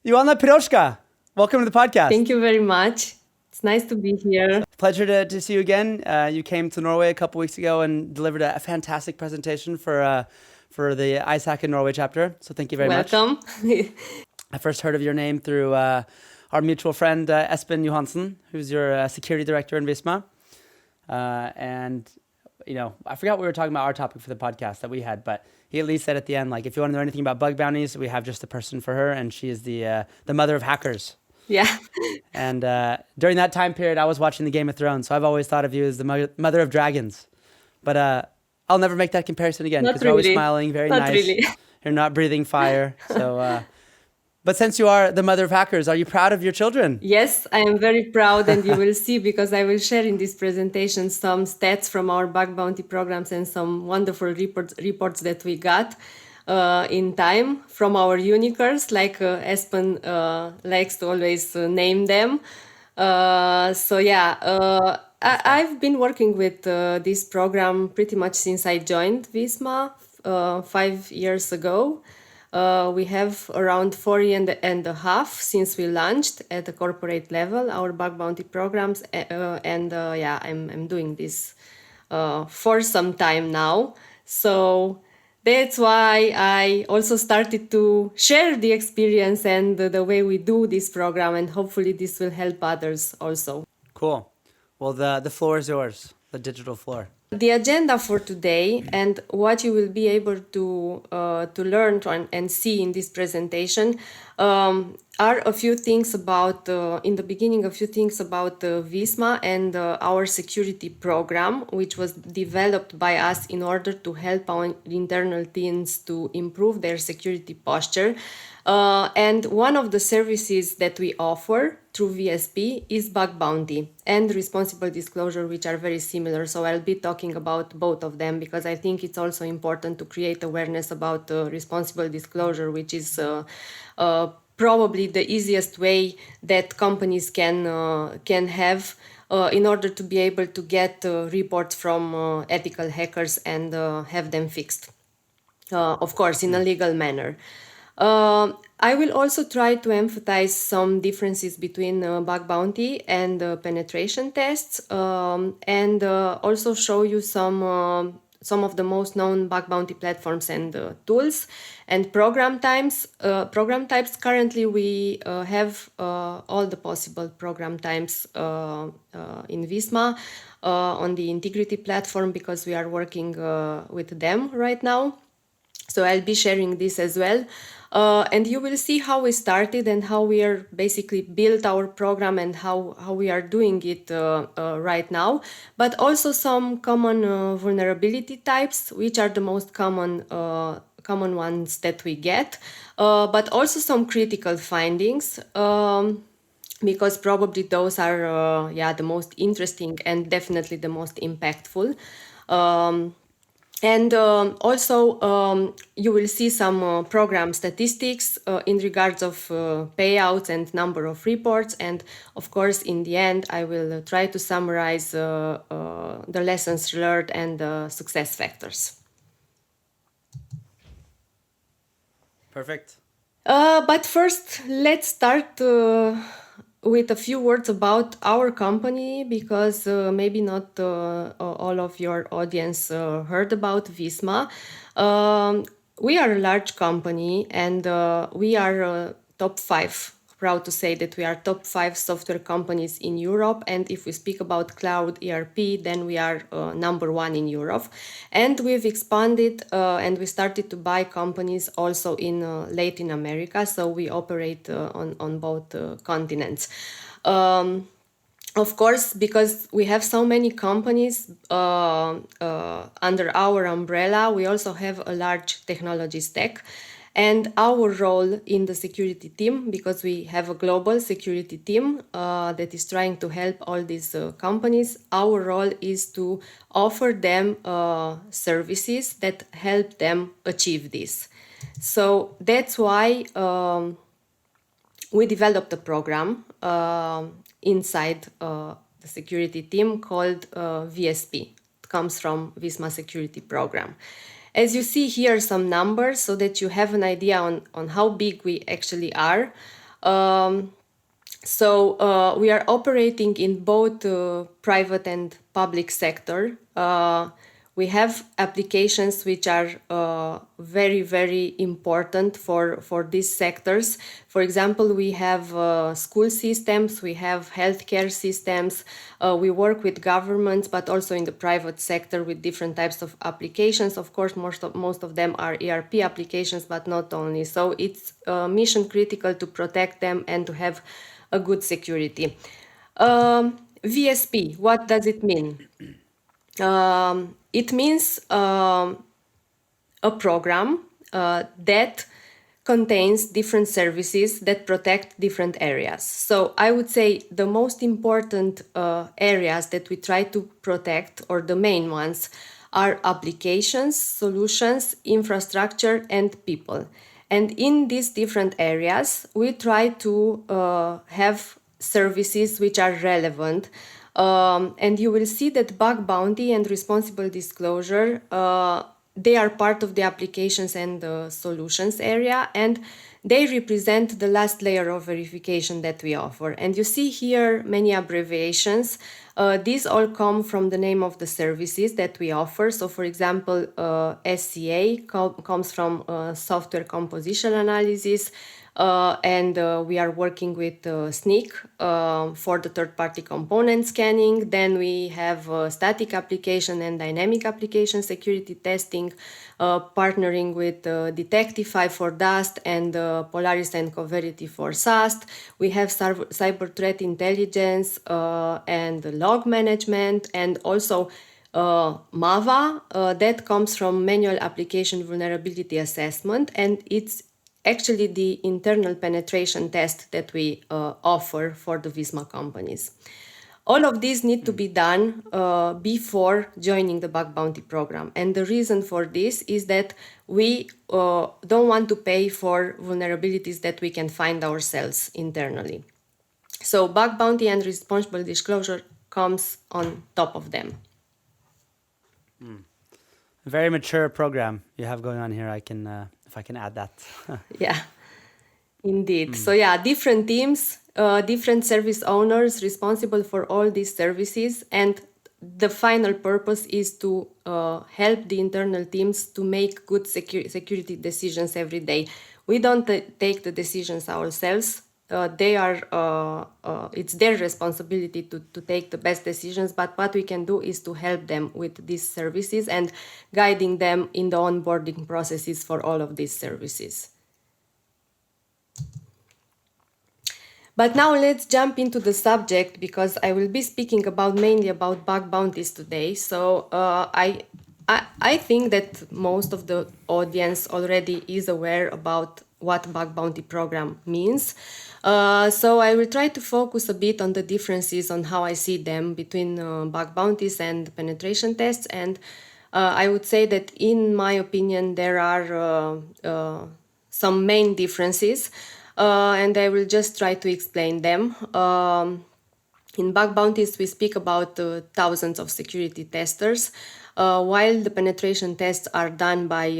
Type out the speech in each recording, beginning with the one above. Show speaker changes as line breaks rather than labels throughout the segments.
Ioana Piroska, welcome to the podcast.
Thank you very much. It's nice to be here.
Pleasure to see you again. You came to Norway a couple weeks ago and delivered a fantastic presentation for the ISAC in Norway chapter. So thank you very much.
Welcome.
I first heard of your name through our mutual friend Espen Johansen, who's your security director in Visma. And I forgot we were talking about our topic for the podcast that we had, but he at least said at the end, like, if you want to know anything about bug bounties, we have just a person for her, and she is the mother of hackers.
Yeah.
And during that time period, I was watching the Game of Thrones, so I've always thought of you as the mother of dragons. But I'll never make that comparison again because you're always smiling, very
Not
nice.
really.
You're not breathing fire. So, but since you are the mother of hackers, are you proud of your children?
Yes, I am very proud, and you will see because I will share in this presentation some stats from our bug bounty programs and some wonderful reports that we got in time from our unicorns, like Espen likes to always name them. I've been working with this program pretty much since I joined Visma 5 years ago. We have around 4 years and a half since we launched at the corporate level our bug bounty programs, I'm doing this for some time now. So that's why I also started to share the experience and the way we do this program, and hopefully this will help others also.
Cool. Well, the floor is yours, the digital floor.
The agenda for today and what you will be able to learn and see in this presentation are a few things about, in the beginning, a few things about Visma and our security program, which was developed by us in order to help our internal teams to improve their security posture. And one of the services that we offer through VSP is bug bounty and responsible disclosure, which are very similar. So I'll be talking about both of them because I think it's also important to create awareness about responsible disclosure, which is probably the easiest way that companies can have in order to be able to get reports from ethical hackers and have them fixed, of course, in a legal manner. I will also try to emphasize some differences between bug bounty and penetration tests, and also show you some of the most known bug bounty platforms and tools and program types. Currently, we have all the possible program types in Visma on the Integrity platform because we are working with them right now. So I'll be sharing this as well. And you will see how we started and how we are basically built our program and how we are doing it right now. But also some common vulnerability types, which are the most common ones that we get. But also some critical findings. Because probably those are the most interesting and definitely the most impactful. And also, you will see some program statistics in regards of payouts and number of reports. And of course, in the end, I will try to summarize the lessons learned and success factors.
Perfect.
But first, let's start with a few words about our company, because maybe not all of your audience heard about Visma. We are a large company, and we are top 5. Proud to say that we are top 5 software companies in Europe, and if we speak about cloud ERP, then we are number 1 in Europe. And we've expanded and we started to buy companies also in Latin America, so we operate on both continents. Of course, because we have so many companies under our umbrella, we also have a large technology stack. And our role in the security team, because we have a global security team that is trying to help all these companies, our role is to offer them services that help them achieve this. So that's why we developed a program inside the security team called VSP. It comes from Visma Security Program. As you see here, some numbers so that you have an idea on how big we actually are. So we are operating in both private and public sector. We have applications which are very, very important for these sectors. For example, we have school systems, we have healthcare systems, we work with governments, but also in the private sector with different types of applications. Of course, most of them are ERP applications, but not only. So it's mission critical to protect them and to have a good security. VSP, what does it mean? It means a program that contains different services that protect different areas. So I would say the most important areas that we try to protect, or the main ones, are applications, solutions, infrastructure, and people. And in these different areas, we try to have services which are relevant. And you will see that bug bounty and responsible disclosure, they are part of the applications and the solutions area, and they represent the last layer of verification that we offer. And you see here many abbreviations. These all come from the name of the services that we offer. So for example, SCA comes from software composition analysis, and we are working with SNCC for the third-party component scanning. Then we have static application and dynamic application security testing, partnering with Detectify for Dust and Polaris and Coverity for SAST. We have cyber threat intelligence and log management, and also MAVA, that comes from Manual Application Vulnerability Assessment, and it's actually the internal penetration test that we offer for the Visma companies. All of these need to be done before joining the bug bounty program. And the reason for this is that we don't want to pay for vulnerabilities that we can find ourselves internally. So bug bounty and responsible disclosure comes on top of them.
A very mature program you have going on here. I can, if I can add that.
Yeah, indeed. So yeah, different teams, different service owners responsible for all these services, and the final purpose is to help the internal teams to make good security decisions every day. We don't take the decisions ourselves. It's their responsibility to take the best decisions, but what we can do is to help them with these services and guiding them in the onboarding processes for all of these services. But now let's jump into the subject, because I will be speaking mainly about bug bounties today. So I think that most of the audience already is aware about what bug bounty program means. So I will try to focus a bit on the differences on how I see them between bug bounties and penetration tests. And I would say that in my opinion, there are some main differences. And I will just try to explain them. In bug bounties, we speak about thousands of security testers, while the penetration tests are done by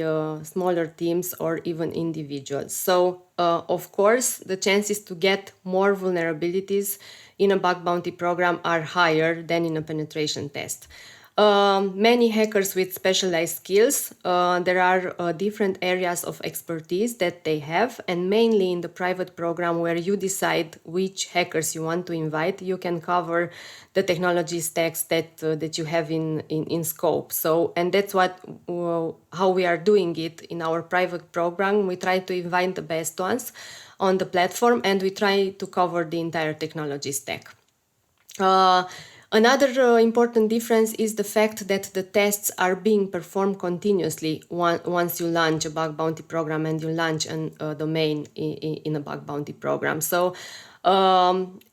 smaller teams or even individuals. So, of course, the chances to get more vulnerabilities in a bug bounty program are higher than in a penetration test. Many hackers with specialized skills. There are different areas of expertise that they have, and mainly in the private program where you decide which hackers you want to invite, you can cover the technology stacks that you have in scope. So, and that's how we are doing it in our private program. We try to invite the best ones on the platform, and we try to cover the entire technology stack. Another important difference is the fact that the tests are being performed continuously once you launch a bug bounty program and you launch a domain in a bug bounty program. So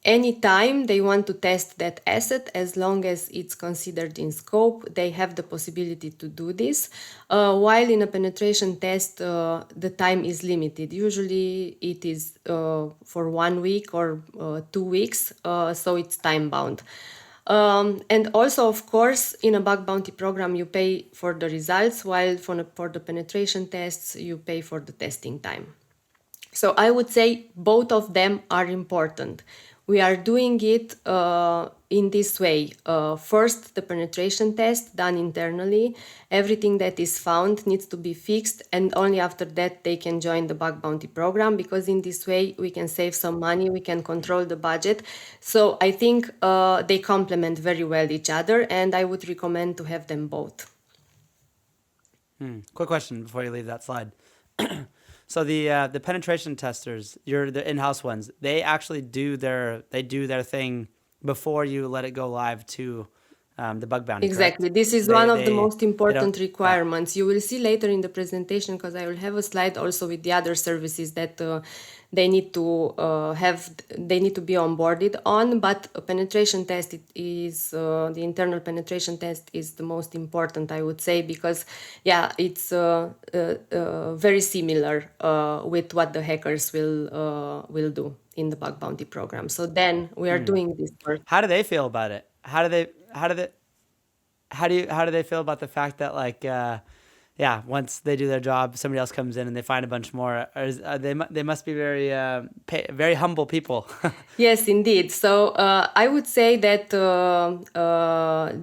anytime they want to test that asset, as long as it's considered in scope, they have the possibility to do this. While in a penetration test, the time is limited. Usually it is for 1 week or 2 weeks, so it's time bound. And also, of course, in a bug bounty program, you pay for the results, while for the penetration tests, you pay for the testing time. So I would say both of them are important. We are doing it in this way. First, the penetration test done internally. Everything that is found needs to be fixed, and only after that they can join the bug bounty program, because in this way we can save some money, we can control the budget. So I think they complement very well each other, and I would recommend to have them both.
Quick question before you leave that slide. So the penetration testers, the in-house ones, they actually do their thing before you let it go live to the bug bounty, correct?
Exactly. This is one
They
of the
they
most
they don't.
important
Yeah.
requirements. You will see later in the presentation, because I will have a slide also with the other services that they need to they need to be onboarded on. But a penetration test, it is the internal penetration test is the most important, I would say, because yeah, it's very similar with what the hackers will do in the bug bounty program. So then we are doing this first.
How do they feel about it? How do they feel about the fact that like yeah, once they do their job, somebody else comes in and they find a bunch more? They must be very very humble people.
Yes, indeed. So I would say that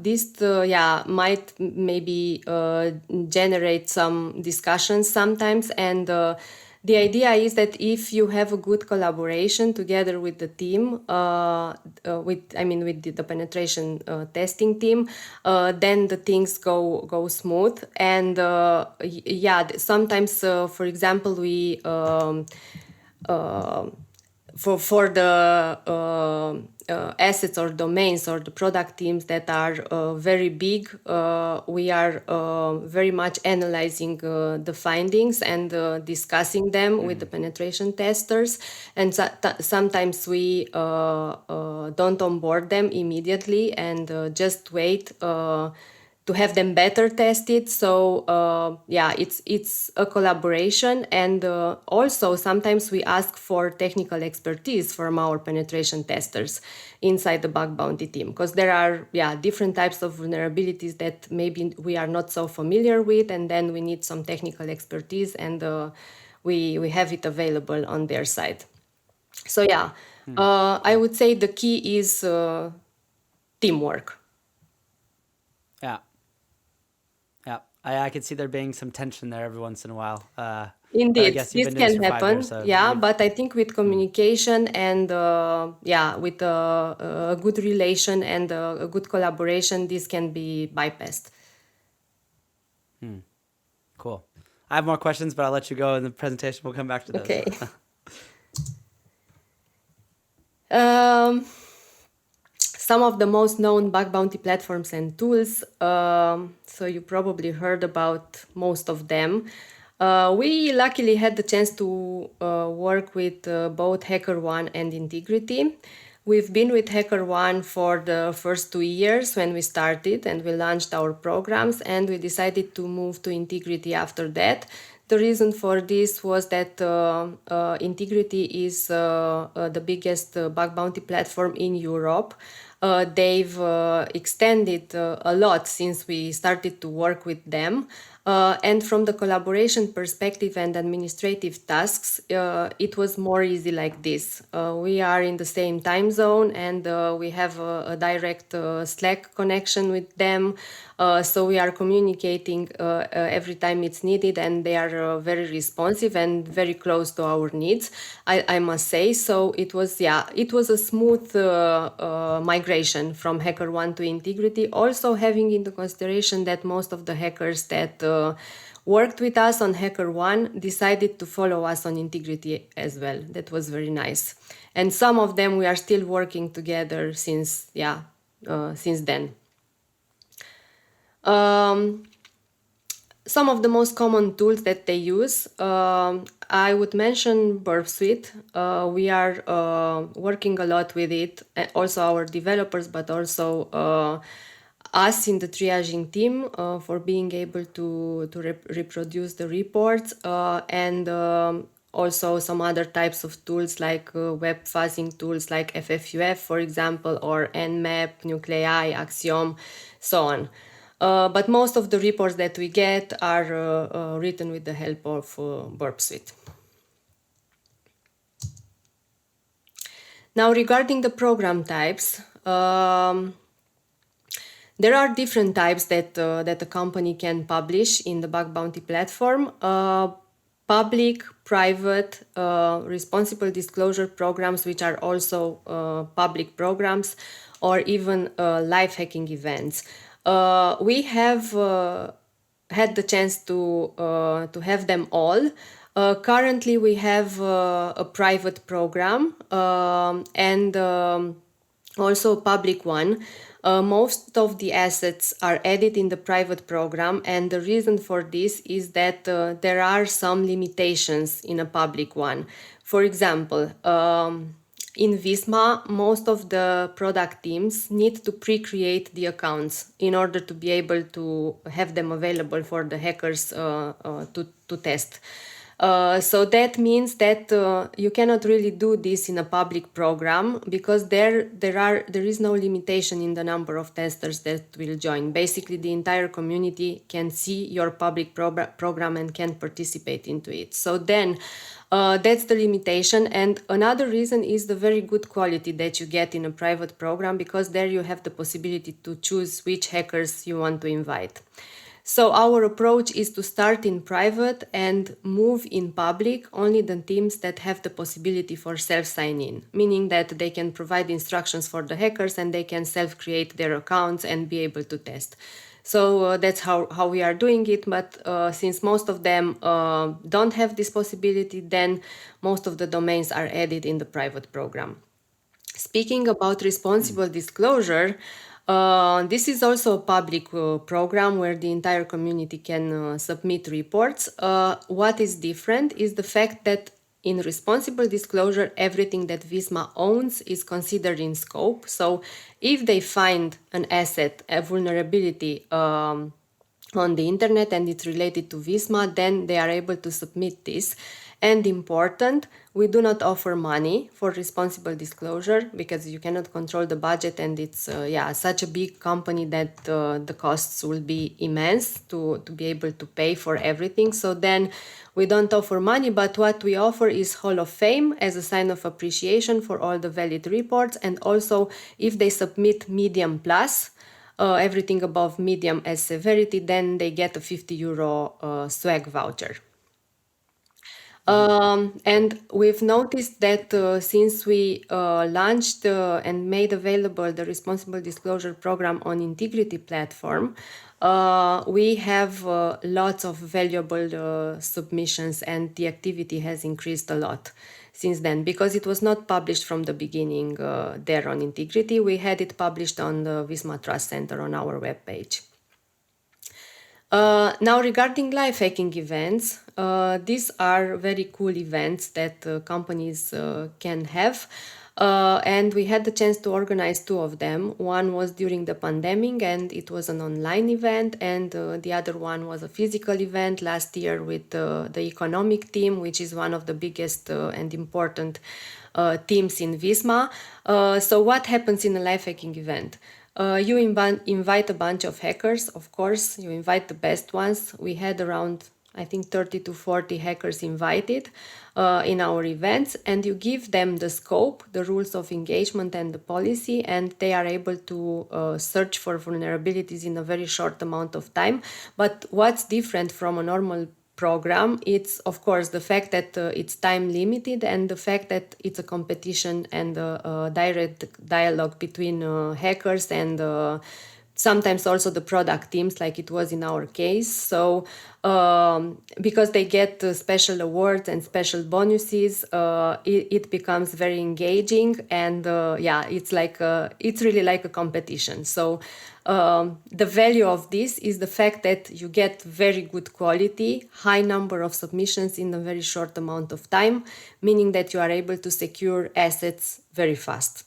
this, yeah, might maybe generate some discussions sometimes, and the idea is that if you have a good collaboration together with the team, with the penetration testing team, then the things go smooth. And yeah, sometimes, for example, we. For the assets or domains or the product teams that are very big, we are very much analyzing the findings and discussing them with the penetration testers. And sometimes we don't onboard them immediately and just wait to have them better tested. So yeah, it's a collaboration, and also sometimes we ask for technical expertise from our penetration testers inside the bug bounty team, because there are, yeah, different types of vulnerabilities that maybe we are not so familiar with, and then we need some technical expertise, and we have it available on their side. So yeah, I would say the key is teamwork.
Yeah. Yeah, I could see there being some tension there every once in a while. But I
Indeed,
guess you've
this
been doing this
can
for 5 years,
happen.
so
Yeah,
you've.
but I think with communication and yeah, with a good relation and a good collaboration, this can be bypassed.
Cool. I have more questions, but I'll let you go in the presentation. We'll come back to those.
Okay. um, some of the most known bug bounty platforms and tools. So you probably heard about most of them. We luckily had the chance to work with both HackerOne and Integrity. We've been with HackerOne for the first 2 years when we started and we launched our programs, and we decided to move to Integrity after that. The reason for this was that Integrity is the biggest bug bounty platform in Europe. They've extended a lot since we started to work with them. And from the collaboration perspective and administrative tasks, it was more easy like this. We are in the same time zone, and we have a direct Slack connection with them. So we are communicating every time it's needed, and they are very responsive and very close to our needs, I must say. So it was, yeah, it was a smooth migration from HackerOne to Integrity, also having into consideration that most of the hackers that worked with us on HackerOne decided to follow us on Integrity as well. That was very nice. And some of them we are still working together since, yeah, since then. Some of the most common tools that they use, I would mention Burp Suite. We are working a lot with it, also our developers, but also us in the triaging team for being able to reproduce the reports, and also some other types of tools like web fuzzing tools like FFUF, for example, or Nmap, Nuclei, Axiom, so on. But most of the reports that we get are written with the help of Burp Suite. Now, regarding the program types, there are different types that a company can publish in the Bug Bounty platform. Public, private, responsible disclosure programs, which are also public programs, or even live hacking events. We have had the chance to have them all. Currently, we have a private program and also a public one. Most of the assets are added in the private program, and the reason for this is that there are some limitations in a public one. For example, in Visma, most of the product teams need to pre-create the accounts in order to be able to have them available for the hackers to test. So that means that you cannot really do this in a public program because there is no limitation in the number of testers that will join. Basically, the entire community can see your public program and can participate into it. So then that's the limitation. And another reason is the very good quality that you get in a private program, because there you have the possibility to choose which hackers you want to invite. So our approach is to start in private and move in public only the teams that have the possibility for self-sign-in, meaning that they can provide instructions for the hackers and they can self-create their accounts and be able to test. So that's how we are doing it, but since most of them don't have this possibility, then most of the domains are added in the private program. Speaking about responsible disclosure, this is also a public program where the entire community can submit reports. What is different is the fact that in responsible disclosure, everything that Visma owns is considered in scope. So if they find an asset, a vulnerability on the internet and it's related to Visma, then they are able to submit this. And important, we do not offer money for responsible disclosure because you cannot control the budget, and it's such a big company that the costs will be immense to be able to pay for everything. So then we don't offer money, but what we offer is Hall of Fame as a sign of appreciation for all the valid reports, and also if they submit medium plus, everything above medium as severity, then they get a €50 swag voucher. And we've noticed that since we launched and made available the Responsible Disclosure Program on Integrity platform, we have lots of valuable submissions, and the activity has increased a lot since then, because it was not published from the beginning there on Integrity. We had it published on the Visma Trust Center on our webpage. Now, regarding live hacking events, these are very cool events that companies can have. And we had the chance to organize two of them. One was during the pandemic and it was an online event, and the other one was a physical event last year with the economic team, which is one of the biggest and important teams in Visma. So what happens in a live hacking event? You invite a bunch of hackers, of course, you invite the best ones. We had around, I think, 30 to 40 hackers invited in our events, and you give them the scope, the rules of engagement and the policy, and they are able to search for vulnerabilities in a very short amount of time. But what's different from a normal program, it's of course the fact that it's time limited, and the fact that it's a competition and a direct dialogue between hackers and sometimes also the product teams, like it was in our case. So because they get special awards and special bonuses, it becomes very engaging, and it's really like a competition. So the value of this is the fact that you get very good quality, high number of submissions in a very short amount of time, meaning that you are able to secure assets very fast.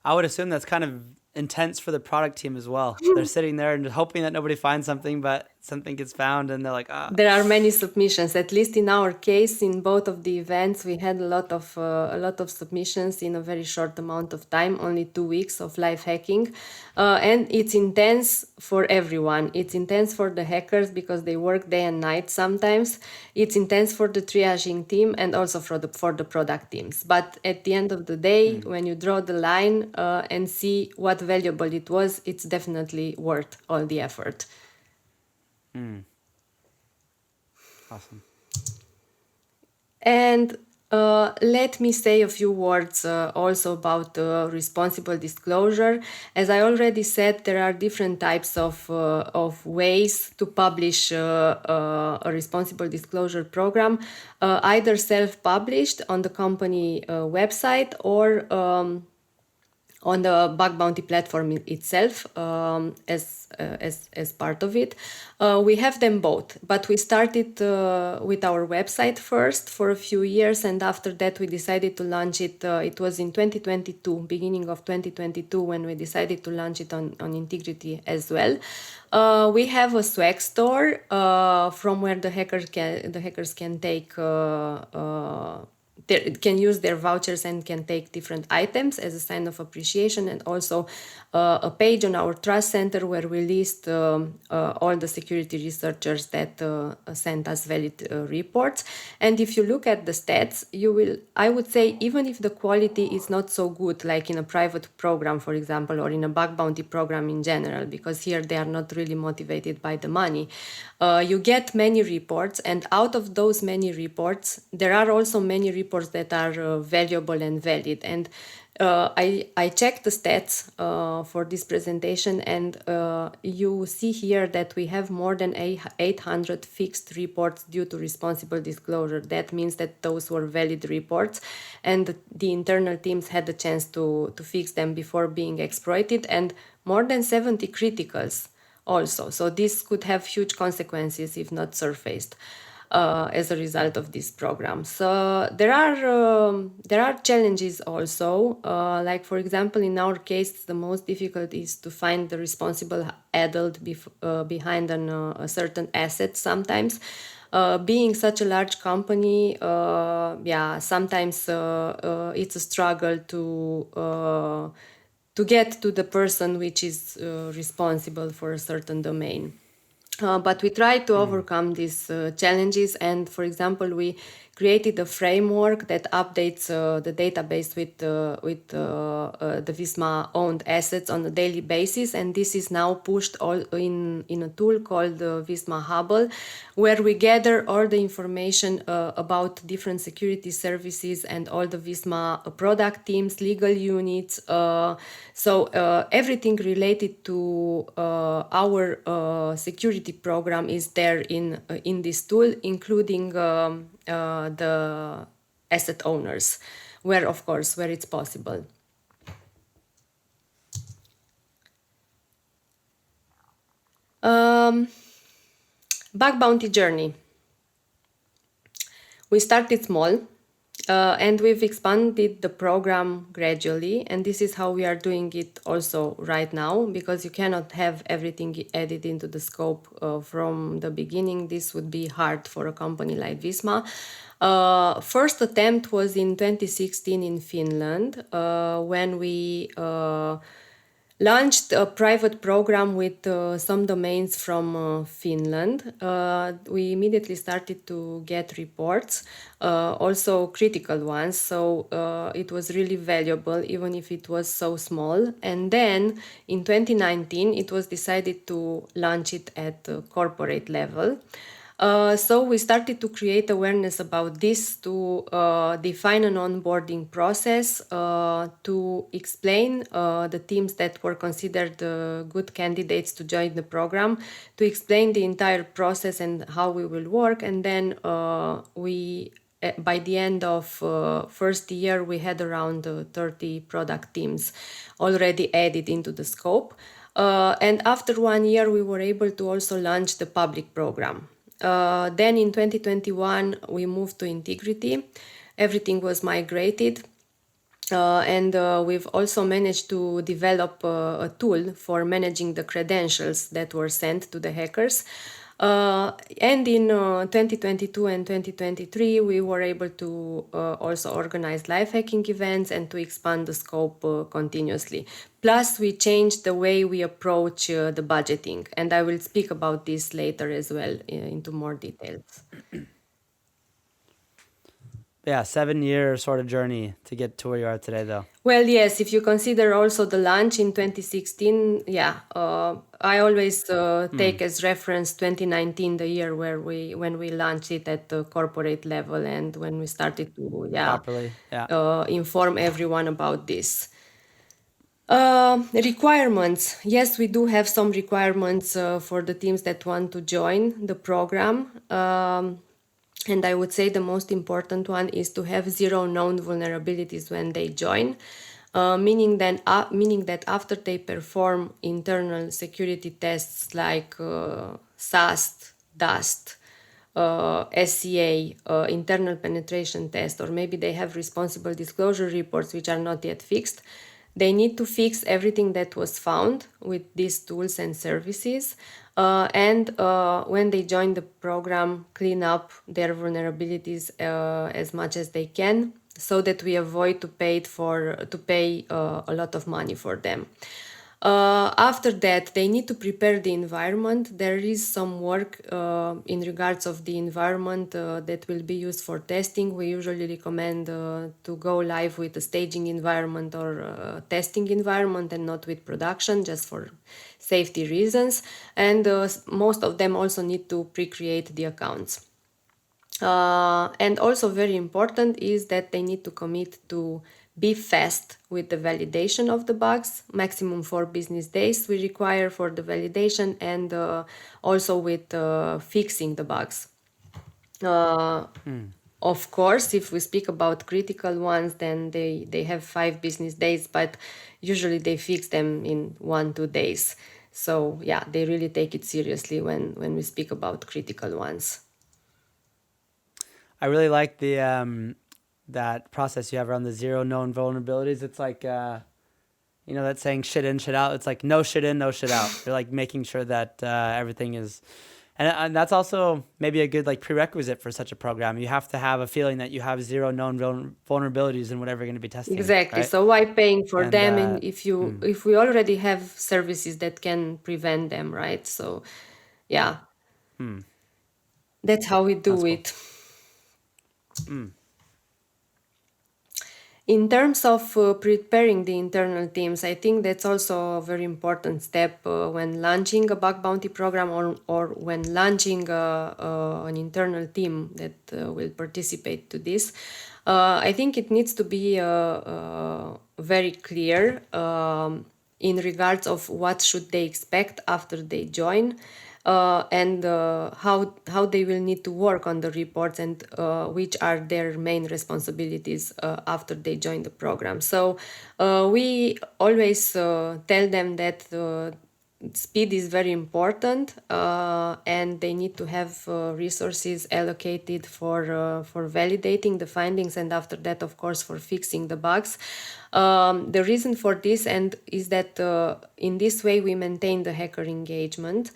I would assume that's kind of intense for the product team as well. They're sitting there and hoping that nobody finds something, but something gets found and they're like, ah.
There are many submissions. At least in our case, in both of the events, we had a lot of submissions in a very short amount of time, only 2 weeks of live hacking, and it's intense for everyone. It's intense for the hackers because they work day and night sometimes. It's intense for the triaging team and also for the product teams. But at the end of the day, when you draw the line and see what valuable it was, it's definitely worth all the effort.
Awesome.
And let me say a few words also about responsible disclosure. As I already said, there are different types of ways to publish a responsible disclosure program, either self-published on the company website or on the bug bounty platform itself as part of it. We have them both, but we started with our website first for a few years, and after that we decided to launch it. It was in 2022, beginning of 2022, when we decided to launch it on Integrity as well. We have a swag store from where the hackers can take can use their vouchers and can take different items as a sign of appreciation, and also a page on our trust center where we list all the security researchers that sent us valid reports. And if you look at the stats, I would say, even if the quality is not so good, like in a private program, for example, or in a bug bounty program in general, because here they are not really motivated by the money, you get many reports, and out of those many reports, there are also many reports that are valuable and valid. And I checked the stats for this presentation, and you see here that we have more than 800 fixed reports due to responsible disclosure. That means that those were valid reports, and the internal teams had the chance to fix them before being exploited, and more than 70 criticals also. So this could have huge consequences if not surfaced as a result of this program. So there are challenges also. Like, for example, in our case, the most difficult is to find the responsible adult behind a certain asset sometimes. Being such a large company, sometimes it's a struggle to get to the person which is responsible for a certain domain. But we try to overcome these challenges, and for example, we created a framework that updates the database with the Visma owned assets on a daily basis, and this is now pushed all in a tool called Visma Hubble, where we gather all the information about different security services and all the Visma product teams, legal units. So everything related to our security program is there in this tool, including the asset owners, where it's possible. Bug bounty journey. We started small. And we've expanded the program gradually, and this is how we are doing it also right now, because you cannot have everything added into the scope from the beginning. This would be hard for a company like Visma. First attempt was in 2016 in Finland, when we launched a private program with some domains from Finland. We immediately started to get reports, also critical ones, so it was really valuable, even if it was so small. And then in 2019, it was decided to launch it at the corporate level. So we started to create awareness about this, to define an onboarding process, to explain the teams that were considered good candidates to join the program, to explain the entire process and how we will work. And then by the end of first year, we had around 30 product teams already added into the scope. And after 1 year, we were able to also launch the public program. Then in 2021, we moved to Integrity. Everything was migrated. And we've also managed to develop a tool for managing the credentials that were sent to the hackers. And in 2022 and 2023, we were able to also organize life hacking events and to expand the scope continuously. Plus, we changed the way we approach the budgeting, and I will speak about this later as well into more details.
Yeah, 7-year sort of journey to get to where you are today, though.
Well, yes, if you consider also the launch in 2016, I always take as reference 2019, the year when we launched it at the corporate level and when we started to
Properly, yeah.
inform everyone about this. Requirements. Yes, we do have some requirements for the teams that want to join the program. And I would say the most important one is to have 0 known vulnerabilities when they join, meaning that after they perform internal security tests like SAST, DUST, SCA, internal penetration test, or maybe they have responsible disclosure reports which are not yet fixed, they need to fix everything that was found with these tools and services. And when they join the program, clean up their vulnerabilities as much as they can, so that we avoid to pay a lot of money for them. After that, they need to prepare the environment. There is some work in regards of the environment that will be used for testing. We usually recommend to go live with a staging environment or testing environment and not with production, just for safety reasons. And most of them also need to pre-create the accounts. And also very important is that they need to commit to be fast with the validation of the bugs. Maximum 4 business days we require for the validation, and also with fixing the bugs. Of course, if we speak about critical ones, then they have 5 business days, but usually they fix them in 1-2 days. So yeah, they really take it seriously when we speak about critical ones.
I really like the that process you have around the 0 known vulnerabilities. It's like that saying shit in, shit out. It's like no shit in, no shit out. You're like making sure that everything is, and that's also maybe a good like prerequisite for such a program. You have to have a feeling that you have 0 known vulnerabilities in whatever you're going to be testing.
Exactly.
Right?
So why paying for
And,
them, and if we already have services that can prevent them, right? So yeah, that's how we do
that's cool.
it. In terms of preparing the internal teams, I think that's also a very important step when launching a bug bounty program, or when launching an internal team that will participate to this. I think it needs to be very clear in regards of what should they expect after they join. And how they will need to work on the reports, and which are their main responsibilities after they join the program. So we always tell them that speed is very important, and they need to have resources allocated for validating the findings, and after that, of course, for fixing the bugs. The reason for this is that in this way we maintain the hacker engagement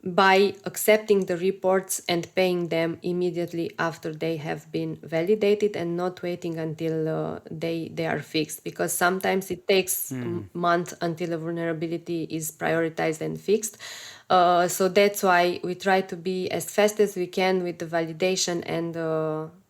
by accepting the reports and paying them immediately after they have been validated, and not waiting until they are fixed, because sometimes it takes months until a vulnerability is prioritized and fixed. So that's why we try to be as fast as we can with the validation and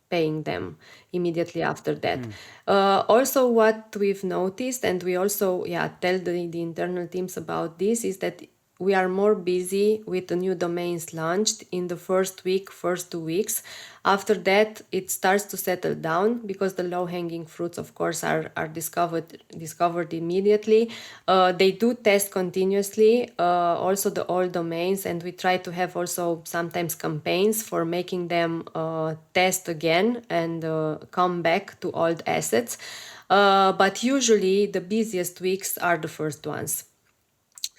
paying them immediately after that. Also, what we've noticed, and we also tell the internal teams about this, is that we are more busy with the new domains launched in the first 2 weeks. After that, it starts to settle down, because the low-hanging fruits, of course, are discovered immediately. They do test continuously, also the old domains, and we try to have also sometimes campaigns for making them test again and come back to old assets. But usually the busiest weeks are the first ones.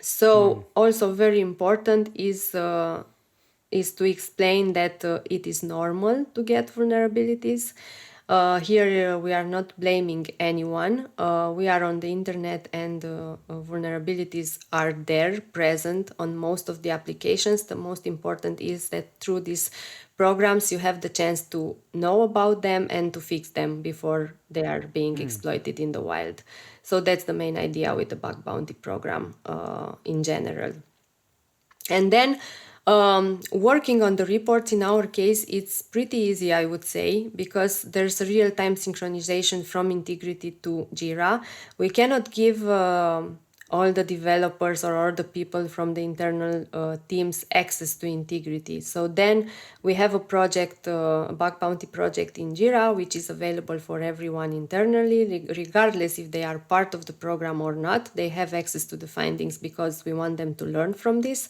So also very important is to explain that it is normal to get vulnerabilities. Here we are not blaming anyone. We are on the internet, and vulnerabilities are there, present on most of the applications. The most important is that through these programs you have the chance to know about them and to fix them before they are being exploited in the wild. So that's the main idea with the bug bounty program in general. And then working on the reports, in our case, it's pretty easy, I would say, because there's a real-time synchronization from Integrity to Jira. We cannot give all the developers or all the people from the internal teams access to Integrity. So then we have a project, a bug bounty project in Jira, which is available for everyone internally, regardless if they are part of the program or not. They have access to the findings because we want them to learn from this.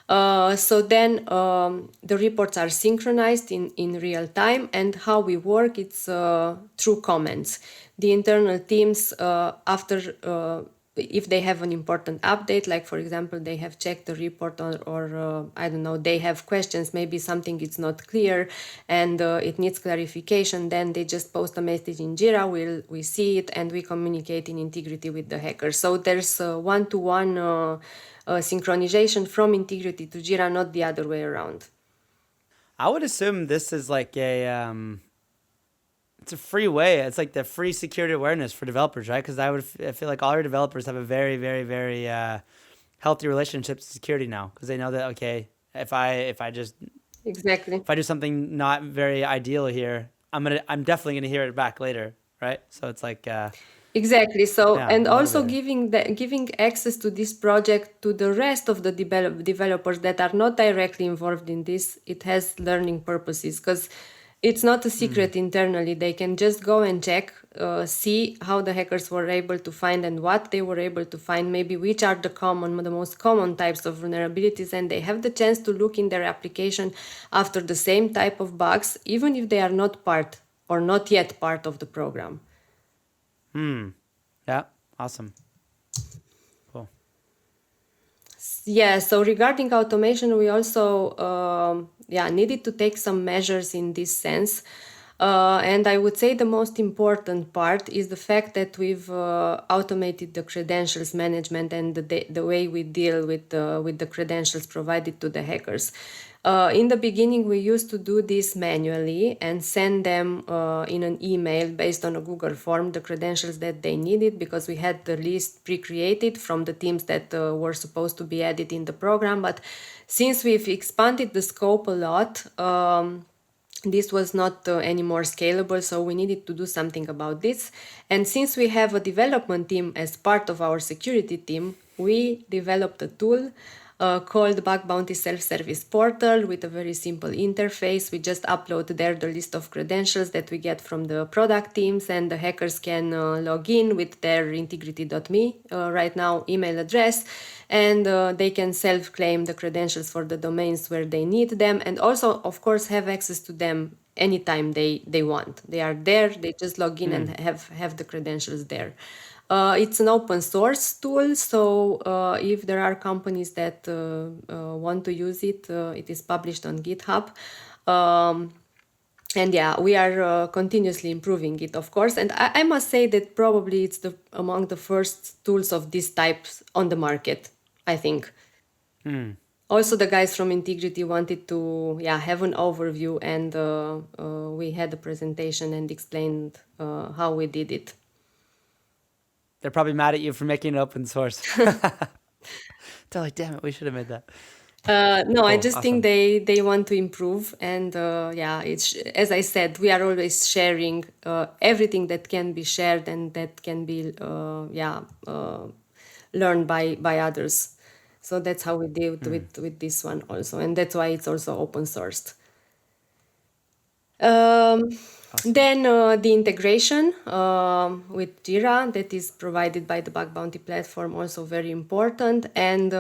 So then the reports are synchronized in real time, and how we work, it's through comments. The internal teams, after if they have an important update, like for example, they have checked the report, or I don't know, they have questions, maybe something is not clear and it needs clarification, then they just post a message in Jira, we see it, and we communicate in Integrity with the hacker. So there's one-to-one synchronization from Integrity to Jira, not the other way around.
I would assume this is like it's a free way. It's like the free security awareness for developers, right? Because I feel like all your developers have a very, very, very healthy relationship to security now, because they know that, okay, if I just
Exactly.
if I do something not very ideal here, I'm definitely gonna hear it back later, right? So it's like
Exactly. So,
yeah,
and
a
also
motivator.
giving access to this project to the rest of the developers that are not directly involved in this, it has learning purposes, because it's not a secret internally. They can just go and check, see how the hackers were able to find and what they were able to find, maybe which are the most common types of vulnerabilities, and they have the chance to look in their application after the same type of bugs, even if they are not part or not yet part of the program.
Yeah, awesome, cool.
Yeah, so regarding automation, we also needed to take some measures in this sense. And I would say the most important part is the fact that we've automated the credentials management and the way we deal with the credentials provided to the hackers. In the beginning, we used to do this manually and send them in an email based on a Google form the credentials that they needed, because we had the list pre-created from the teams that were supposed to be added in the program. But since we've expanded the scope a lot, this was not anymore scalable, so we needed to do something about this. And since we have a development team as part of our security team, we developed a tool called Bug Bounty Self-Service Portal with a very simple interface. We just upload there the list of credentials that we get from the product teams, and the hackers can log in with their integrity.me right now email address, and they can self-claim the credentials for the domains where they need them, and also, of course, have access to them anytime they want. They are there, they just log in and have the credentials there. It's an open source tool, so if there are companies that want to use it, it is published on GitHub. And yeah, we are continuously improving it, of course. And I must say that probably it's among the first tools of this type on the market, I think. Also, the guys from Integrity wanted to have an overview, and we had a presentation and explained how we did it.
They're probably mad at you for making it open source. They're like, damn it, we should have made that.
No, I
Cool,
just think
awesome.
they want to improve, and it's, as I said, we are always sharing everything that can be shared and that can be learned by others. So that's how we deal with this one also, and that's why it's also open sourced. Um,
Awesome.
then the integration with Jira that is provided by the Bug Bounty platform, also very important. And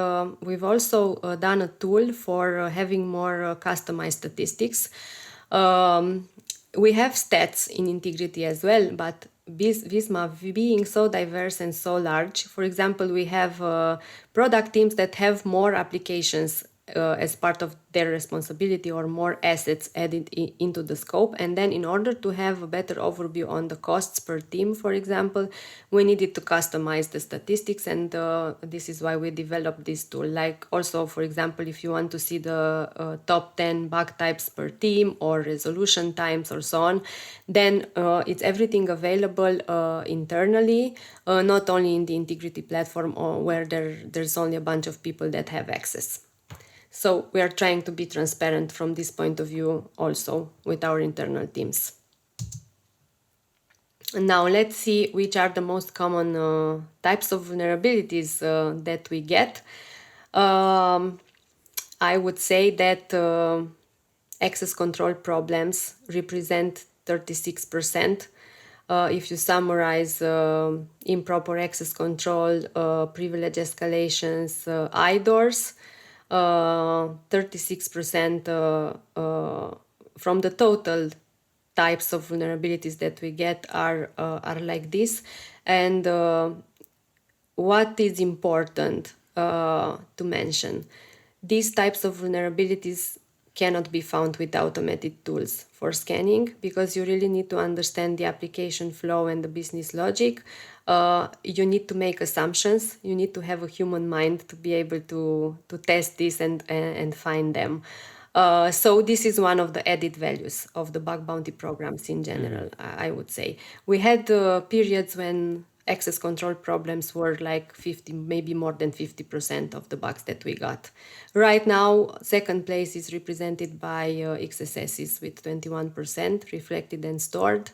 we've also done a tool for having more customized statistics. We have stats in Integrity as well, but Visma being so diverse and so large, for example, we have product teams that have more applications as part of their responsibility or more assets added into the scope. And then in order to have a better overview on the costs per team, for example, we needed to customize the statistics, and this is why we developed this tool. Like also, for example, if you want to see the top 10 bug types per team or resolution times or so on, then it's everything available internally, not only in the integrity platform or where there's only a bunch of people that have access. So we are trying to be transparent from this point of view also with our internal teams. And now let's see which are the most common types of vulnerabilities that we get. I would say that access control problems represent 36%. If you summarize improper access control, privilege escalations, IDORs, 36% from the total types of vulnerabilities that we get are like this. And what is important to mention, these types of vulnerabilities cannot be found with automated tools for scanning, because you really need to understand the application flow and the business logic. You need to make assumptions. You need to have a human mind to be able to test this and find them. So this is one of the added values of the bug bounty programs in general, I would say. We had periods when access control problems were like 50, maybe more than 50% of the bugs that we got. Right now, second place is represented by XSSs with 21% reflected and stored.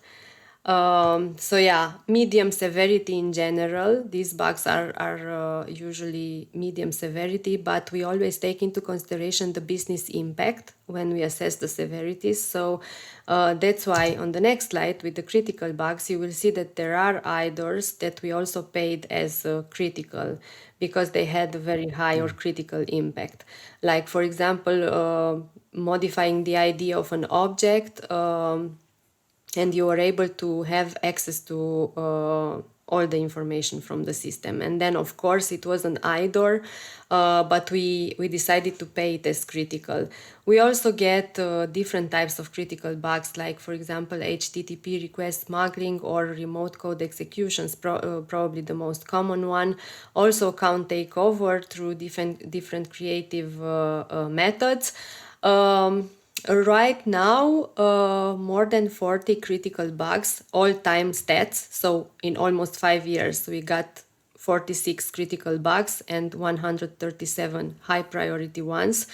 So yeah, medium severity in general. These bugs are usually medium severity, but we always take into consideration the business impact when we assess the severities. So that's why on the next slide with the critical bugs, you will see that there are IDORs that we also paid as critical because they had a very high or critical impact. Like for example, modifying the ID of an object, and you are able to have access to all the information from the system. And then, of course, it was an IDOR, but we decided to pay it as critical. We also get different types of critical bugs, like, for example, HTTP request smuggling or remote code executions, probably the most common one. Also, account takeover through different creative methods. Right now, more than 40 critical bugs, all-time stats. So in almost 5 years, we got 46 critical bugs and 137 high-priority ones.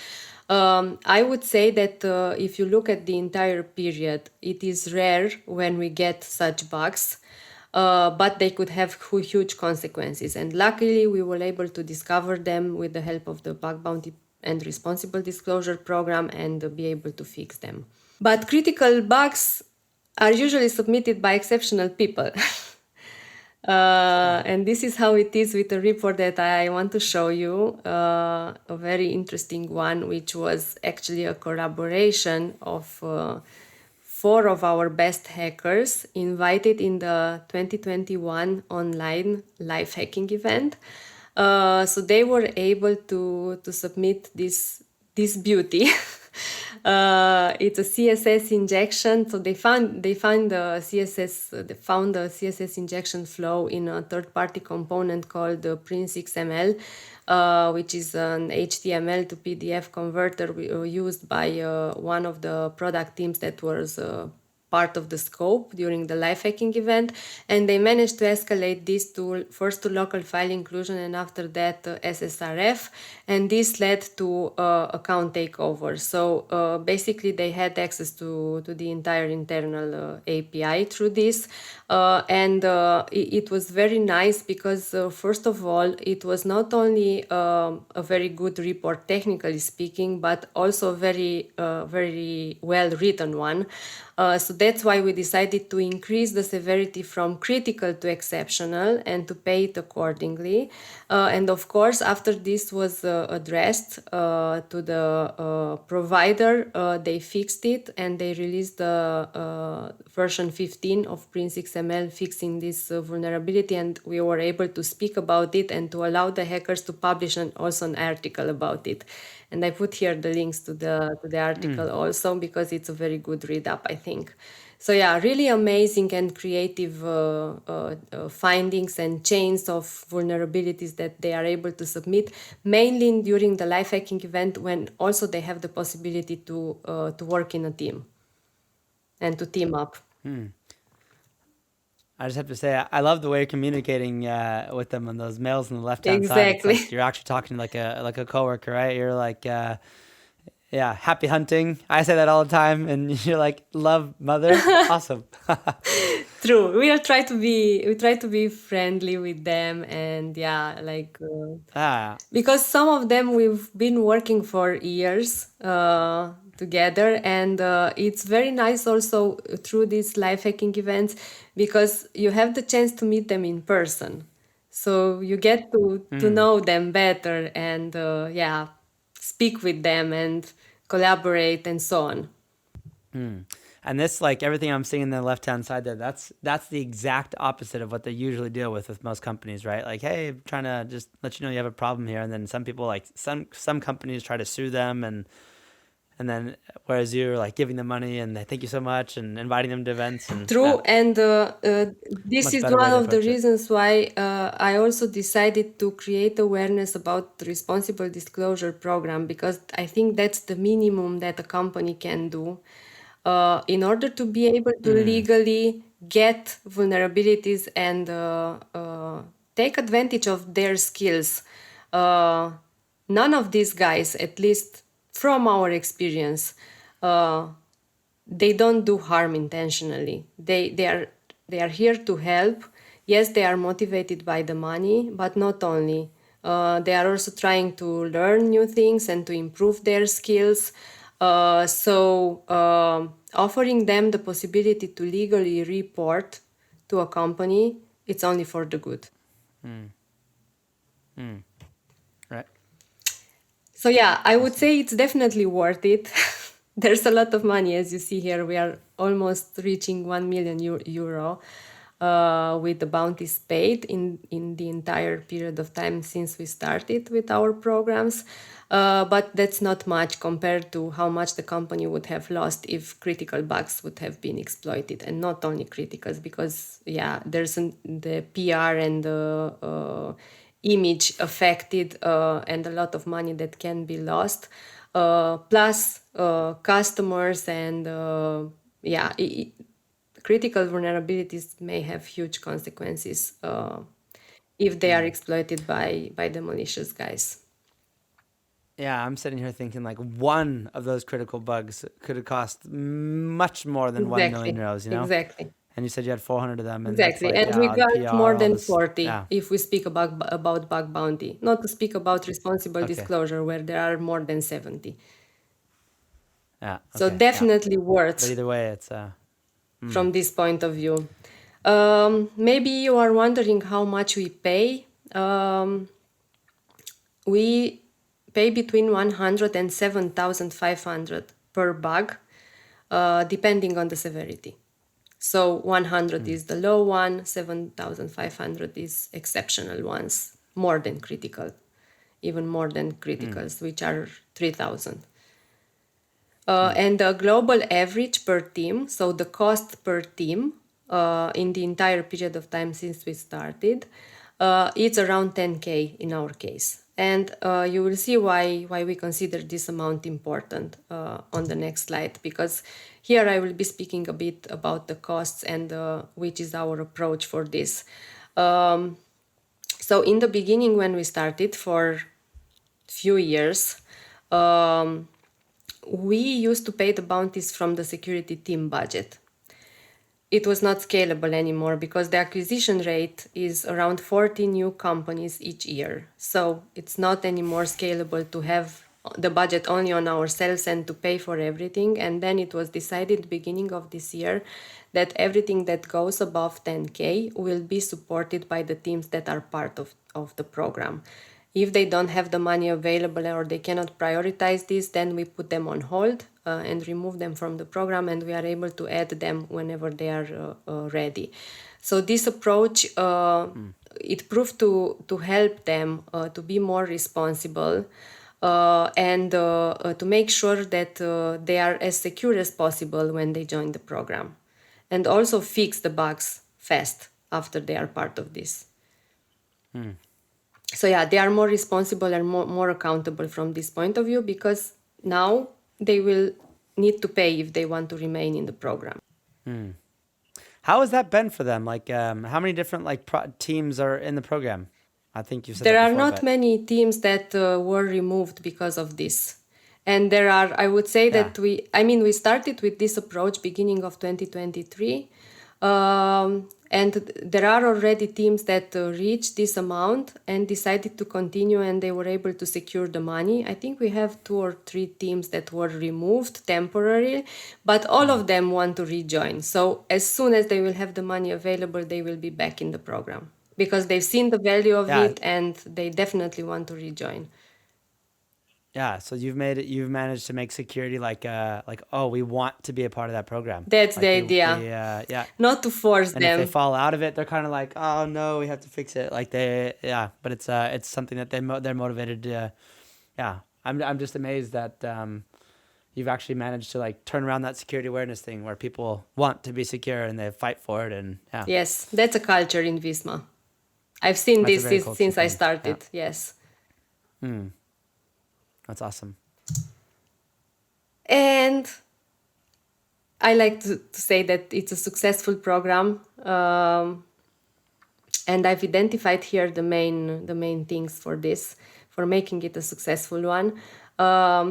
I would say that if you look at the entire period, it is rare when we get such bugs. But they could have huge consequences. And luckily, we were able to discover them with the help of the bug bounty and responsible disclosure program and be able to fix them. But critical bugs are usually submitted by exceptional people. And this is how it is with the report that I want to show you, a very interesting one, which was actually a collaboration of 4 of our best hackers invited in the 2021 online live hacking event. So they were able to submit this beauty. It's a CSS injection. So they found the CSS injection flow in a third-party component called Prince.xml, which is an HTML to PDF converter used by one of the product teams that was part of the scope during the live hacking event, and they managed to escalate this to first to local file inclusion and after that SSRF, and this led to account takeover. So basically they had access to the entire internal API through this, and it was very nice because first of all, it was not only a very good report technically speaking, but also a very well written one. So that's why we decided to increase the severity from critical to exceptional and to pay it accordingly. And of course, after this was addressed to the provider, they fixed it and they released the version 15 of Prince.xml fixing this vulnerability, and we were able to speak about it and to allow the hackers to publish also an article about it. And I put here the links to the article also, because it's a very good read up, I think. So yeah, really amazing and creative findings and chains of vulnerabilities that they are able to submit, mainly during the life hacking event, when also they have the possibility to work in a team and to team up.
I just have to say, I love the way you're communicating with them on those mails on the left-hand side. It's
Exactly.
like you're actually talking like a coworker, right? You're like, yeah, happy hunting. I say that all the time, and you're like, love, mother, awesome.
True. We try to be friendly with them, and yeah, like
Ah,
because some of them we've been working for years together, and it's very nice also through these life hacking events, because you have the chance to meet them in person, so you get to know them better, and yeah, speak with them and collaborate and so on.
and this, like everything I'm seeing in the left-hand side there, that's the exact opposite of what they usually deal with most companies, right? Like, hey, I'm trying to just let you know you have a problem here, and then some people, like some companies try to sue them, and then whereas you're like giving them money and they thank you so much and inviting them to events, and yeah,
True, and this
much
is
better way
one
to
of the
approach it.
reasons why I also decided to create awareness about the responsible disclosure program, because I think that's the minimum that a company can do in order to be able to legally get vulnerabilities and take advantage of their skills. Uh, None of these guys, at least from our experience, uh, they don't do harm intentionally. They are here to help. Yes, they are motivated by the money, but not only. They are also trying to learn new things and to improve their skills. Offering them the possibility to legally report to a company, it's only for the good.
Right.
So yeah, I would
Awesome.
say it's definitely worth it. There's a lot of money, as you see here. We are almost reaching 1 million euro with the bounties paid in the entire period of time since we started with our programs. But that's not much compared to how much the company would have lost if critical bugs would have been exploited, and not only criticals, because yeah, the PR and the image affected, and a lot of money that can be lost, plus customers and yeah, critical vulnerabilities may have huge consequences if they are exploited by the malicious guys.
Yeah, I'm sitting here thinking like one of those critical bugs could have cost much more than 1 million
Exactly,
euros, you know?
exactly,
And you said you had 400 of them, and that's
exactly.
like,
And we
yeah, the
got
PR,
more
all
than
this.
40
Yeah.
if we speak about bug bounty, not to speak about responsible
Okay.
disclosure, where there are more than 70.
Yeah.
So
Okay. Yeah.
definitely
But
worth
either way, it's
from this point of view. Maybe you are wondering how much we pay. We pay between 100 and 7,500 per bug, depending on the severity. So 100 is the low one, 7,500 is exceptional ones, more than critical, even more than criticals, which are 3,000. And the global average per team, so the cost per team in the entire period of time since we started, it's around 10K in our case. And you will see why we consider this amount important on the next slide, because here I will be speaking a bit about the costs and which is our approach for this. So in the beginning, when we started for few years, we used to pay the bounties from the security team budget. It was not scalable anymore because the acquisition rate is around 40 new companies each year. So it's not anymore scalable to have the budget only on ourselves and to pay for everything. And then it was decided beginning of this year that everything that goes above 10K will be supported by the teams that are part of the program. If they don't have the money available or they cannot prioritize this, then we put them on hold and remove them from the program, and we are able to add them whenever they are ready. So this approach, it proved to help them to be more responsible and to make sure that they are as secure as possible when they join the program, and also fix the bugs fast after they are part of this. So yeah, they are more responsible and more accountable from this point of view, because now they will need to pay if they want to remain in the program.
How has that been for them? Like, how many different like teams are in the program? I think you said
There
that
are
before,
not
but
many teams that were removed because of this. And there are, I would say
yeah,
that we started with this approach beginning of 2023. And there are already teams that reached this amount and decided to continue, and they were able to secure the money. I think we have 2 or 3 teams that were removed temporarily, but all of them want to rejoin. So as soon as they will have the money available, they will be back in the program, because they've seen the value of
yeah,
it and they definitely want to rejoin.
yeah. So you've managed to make security like, oh, we want to be a part of that program.
That's the
Like
idea.
yeah.
Not to force
And if they
them.
fall out of it, they're kind of like, oh no, we have to fix it. Like yeah. But it's something that they're motivated to. Yeah, I'm just amazed that you've actually managed to like turn around that security awareness thing where people want to be secure and they fight for it, and yeah,
Yes, that's a culture in Visma. I've seen
that's a
this
very culture
since I
thing. Yeah,
started. Yes.
that's awesome.
And I like to say that it's a successful program. And I've identified here the main things for this, for making it a successful one. I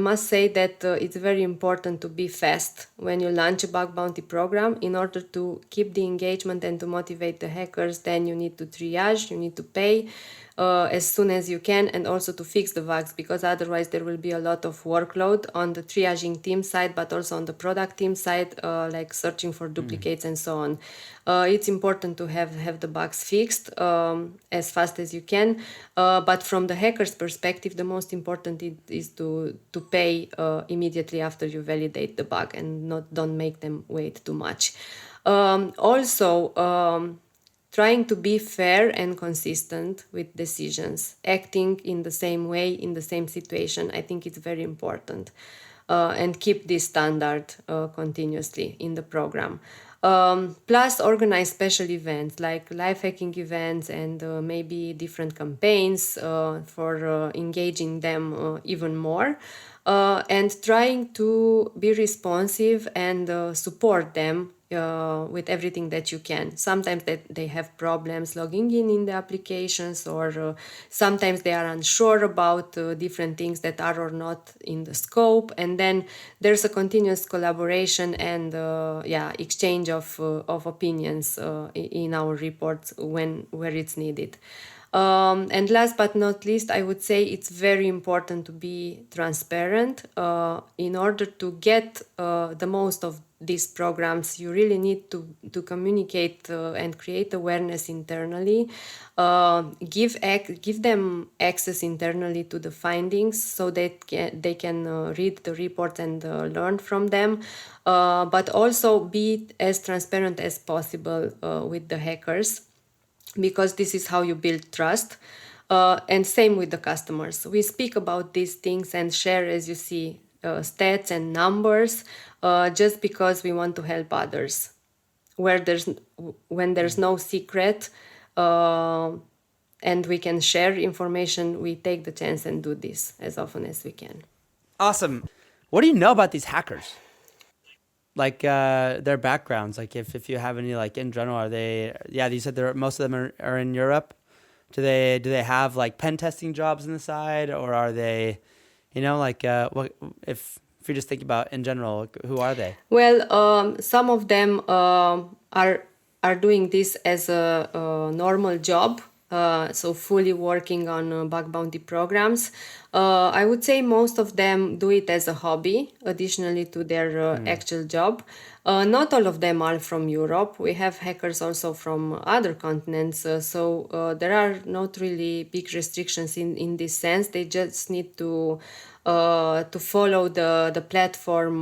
must say that it's very important to be fast when you launch a bug bounty program. In order to keep the engagement and to motivate the hackers, then you need to triage, you need to pay as soon as you can, and also to fix the bugs, because otherwise there will be a lot of workload on the triaging team side, but also on the product team side, like searching for duplicates and so on. It's important to have the bugs fixed as fast as you can, but from the hacker's perspective, the most important is to pay immediately after you validate the bug, and don't make them wait too much. Also, trying to be fair and consistent with decisions, acting in the same way in the same situation. I think it's very important, and keep this standard continuously in the program. Plus, organize special events like live hacking events, and maybe different campaigns for engaging them even more. And trying to be responsive and support them with everything that you can. Sometimes they have problems logging in the applications, or sometimes they are unsure about different things that are or not in the scope, and then there's a continuous collaboration and exchange of opinions in our reports where it's needed. And last but not least, I would say it's very important to be transparent. In order to get the most of these programs, you really need to communicate and create awareness internally. Give them access internally to the findings, so that they can read the report and learn from them. But also be as transparent as possible with the hackers, because this is how you build trust. And same with the customers. We speak about these things and share, as you see, stats and numbers, just because we want to help others. Where when there's no secret, and we can share information, we take the chance and do this as often as we can.
Awesome. What do you know about these hackers? Like their backgrounds. Like if you have any, like in general, are they? Yeah, you said most of them are in Europe. Do they have like pen testing jobs on the side, or are they, like what if you just think about in general, who are they?
Well, some of them are doing this as a normal job, so fully working on bug bounty programs. I would say most of them do it as a hobby, additionally to their actual job. Not all of them are from Europe. We have hackers also from other continents, so there are not really big restrictions in this sense. They just need to follow the platform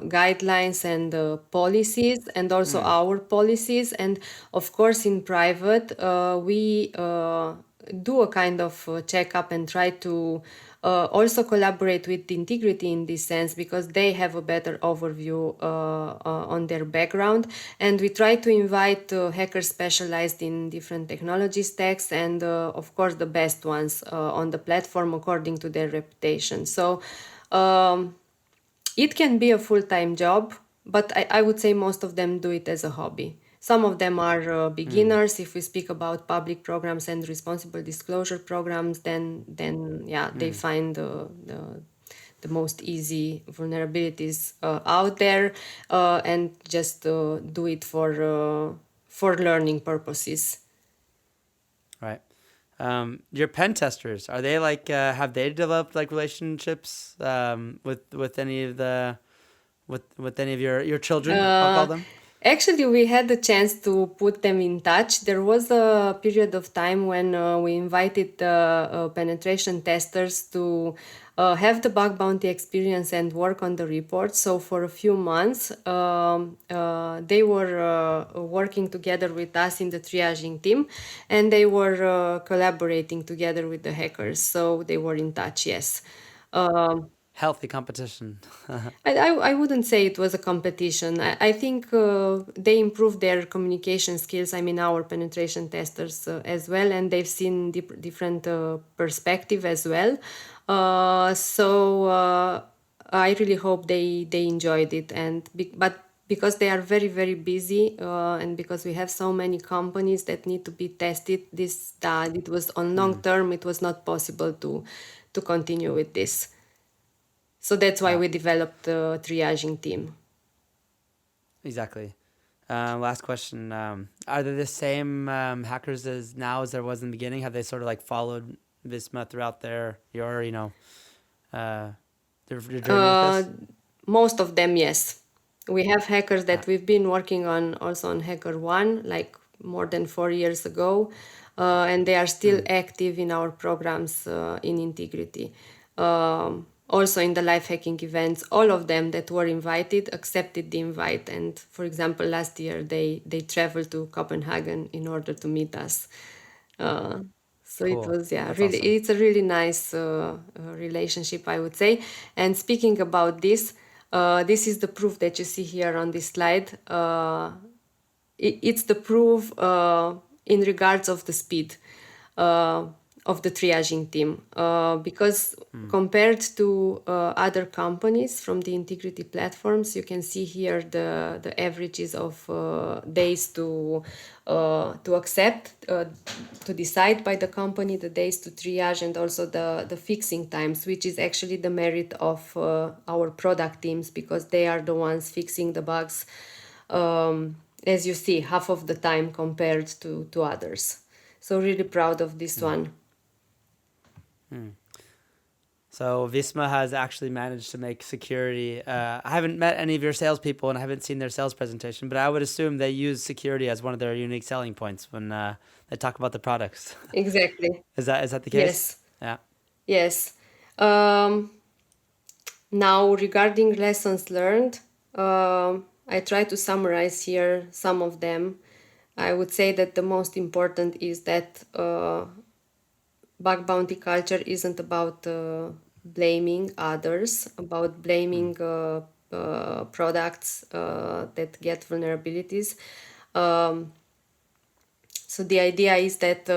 guidelines and policies, and also our policies. And of course, in private, we do a kind of checkup and try to also collaborate with integrity in this sense, because they have a better overview on their background. And we try to invite hackers specialized in different technology stacks, and of course the best ones on the platform according to their reputation. So it can be a full-time job, but I would say most of them do it as a hobby. Some of them are beginners. If we speak about public programs and responsible disclosure programs, then yeah, they find the most easy vulnerabilities out there, and just do it for learning purposes.
Right. Your pen testers, are they like have they developed like relationships with any of the with any of your children, I'll call them?
Actually, we had the chance to put them in touch. There was a period of time when we invited the penetration testers to have the bug bounty experience and work on the report. So for a few months, they were working together with us in the triaging team, and they were collaborating together with the hackers. So they were in touch, yes.
Healthy competition.
I wouldn't say it was a competition. I think they improved their communication skills. I mean, our penetration testers as well, and they've seen different perspective as well. So I really hope they enjoyed it. But because they are very very busy, and because we have so many companies that need to be tested, this that it was on long term. It was not possible to continue with this. So that's why
Yeah,
we developed the triaging team.
exactly. Last question. Are they the same hackers as now as there was in the beginning? Have they sort of like followed Visma throughout your uh, your journey with
Uh,
this?
Most of them, yes. We have hackers
Uh,
that we've been working on also on Hacker One, like more than 4 years ago, and they are still
mm,
active in our programs in integrity. Also in the live hacking events, all of them that were invited accepted the invite. And for example, last year they traveled to Copenhagen in order to meet us. Uh, so it
cool.
was, yeah,
That's
really,
awesome.
it's a really nice relationship, I would say. And speaking about this, this is the proof that you see here on this slide. It's the proof in regards of the speed uh, of the triaging team, because
Mm,
compared to other companies from the integrity platforms, you can see here the averages of days to accept, to decide by the company, the days to triage, and also the fixing times, which is actually the merit of our product teams, because they are the ones fixing the bugs, as you see, half of the time compared to others. So really proud of this
mm,
one.
mm. So Visma has actually managed to make security. I haven't met any of your salespeople and I haven't seen their sales presentation, but I would assume they use security as one of their unique selling points when they talk about the products.
Exactly.
Is that the case?
Yes.
Yeah.
Yes. Um, Now, regarding lessons learned, I try to summarize here some of them. I would say that the most important is that bug bounty culture isn't about blaming others, about
Mm,
blaming products that get vulnerabilities. Um, so the idea is that,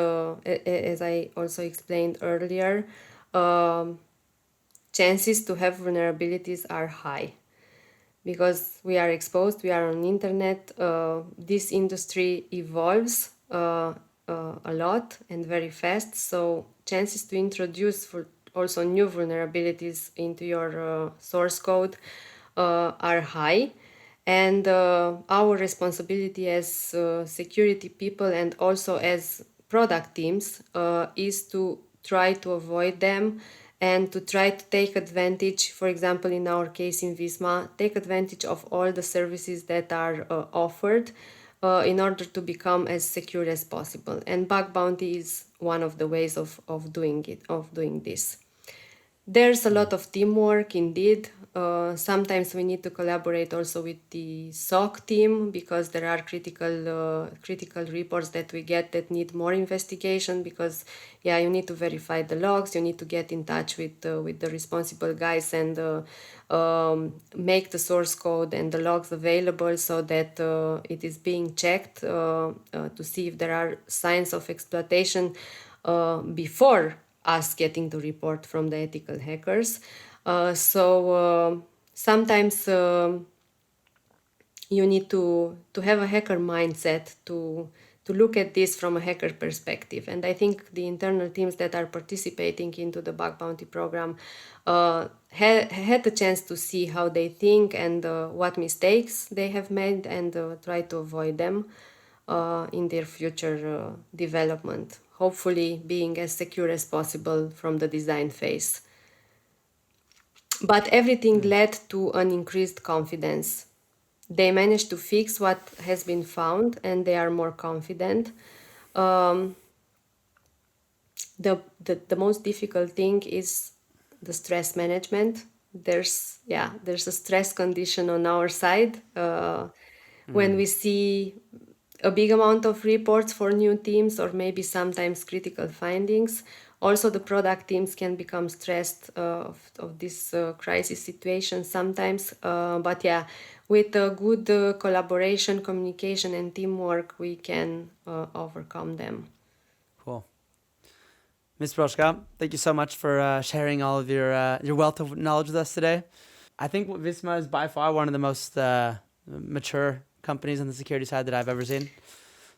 as I also explained earlier, um, chances to have vulnerabilities are high because we are exposed, we are on internet. This industry evolves a lot and very fast, so chances to introduce for also new vulnerabilities into your source code are high. And our responsibility as security people and also as product teams is to try to avoid them and to try to take advantage, for example, in our case in Visma, take advantage of all the services that are offered in order to become as secure as possible. And bug bounty is one of the ways of doing it, of doing this. There's a lot of teamwork indeed. Sometimes we need to collaborate also with the SOC team because there are critical reports that we get that need more investigation because you need to verify the logs, you need to get in touch with the responsible guys and make the source code and the logs available so that it is being checked to see if there are signs of exploitation before us getting the report from the ethical hackers. Sometimes you need to have a hacker mindset to look at this from a hacker perspective. And I think the internal teams that are participating into the bug bounty program had the chance to see how they think and what mistakes they have made and try to avoid them in their future development, hopefully being as secure as possible from the design phase. But everything led to an increased confidence. They managed to fix what has been found and they are more confident. The most difficult thing is the stress management. There's a stress condition on our side when we see a big amount of reports for new teams or maybe sometimes critical findings. Also, the product teams can become stressed of this crisis situation sometimes. But with good collaboration, communication, and teamwork, we can overcome them.
Cool. Ms. Piroska, thank you so much for sharing all of your wealth of knowledge with us today. I think Visma is by far one of the most mature companies on the security side that I've ever seen.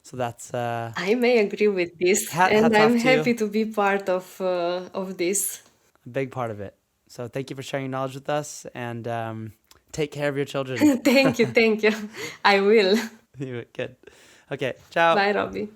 So that's
I may agree with this,
hats
and
off
I'm
to
happy
you.
to be part of this.
A big part of it. So thank you for sharing your knowledge with us and take care of your children.
Thank you. I will.
Good. Okay, ciao.
Bye, Robby.